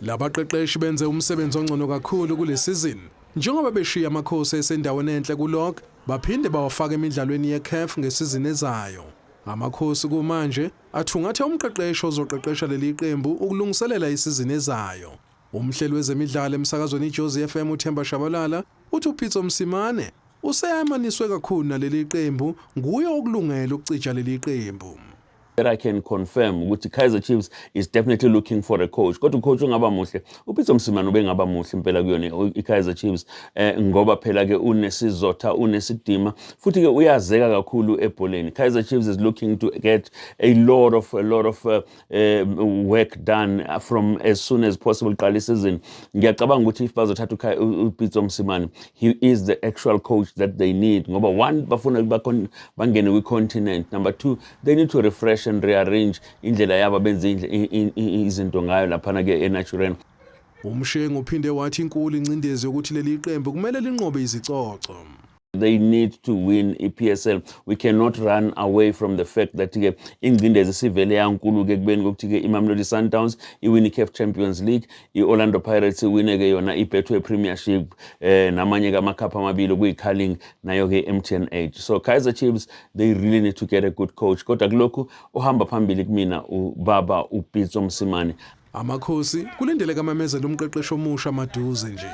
Labaqeqeshi benze umsebenzi ongcono kakhulu kule season. Njengoba beshiya amakhosi esendaweni enhle kulokho, baphinde bawafaka emidlalweni yeCAF ngesizini ezayo. Amakhosi kumanje athungathe umqeqeshi ozoqeqesha leli qembu ukulungiselela isizini ezayo. Umhleli wezemidlalo emsakazweni iJozi FM uThemba Shabalala uthi uPitso Msimane useyamaniswe kakhulu naleli qembu nguye okulungela ukucija leli qembu. I can confirm ukuthi Kaizer Chiefs is definitely looking for a coach. Kodwa ucoach ongaba muhle uPitso Msimane ubengaba muhle impela kuyona iKaizer Chiefs ngoba phela ke unesizotha unesidima futhi ke uyazeka kakhulu ebholeni. Kaizer Chiefs is looking to get a lot of work done from as soon as possible qala season. Ngiyacabanga ukuthi if bazothatha uPitso Msimane, he is the actual coach that they need ngoba one bafuna bangene kwi-continent, number two they need to refresh and rearrange indlela yabo benze izinto ngayo laphana ke eNatural. Umshengu uphinde wathi inkulu incindezi ukuthi leli qembu kumele linqobe izicoco. They need to win iPSL. We cannot run away from the fact that ke ingcindezi sivele yankulu ke kubeni ukuthi ke iMamelodi Sundowns iwin iCAF Champions League, iOrlando Pirates iwine ke yona iBetway Premiership namanye kamakhapu amabili kuyiCarling nayo ke MTN 8. So Kaizer Chiefs, they really need to get a good coach. Kodwa kulokhu ohamba phambili kumina ubaba uPitso Msimane. Amakhosi kulindeleka amamezela umqeqesho omusha maduze nje.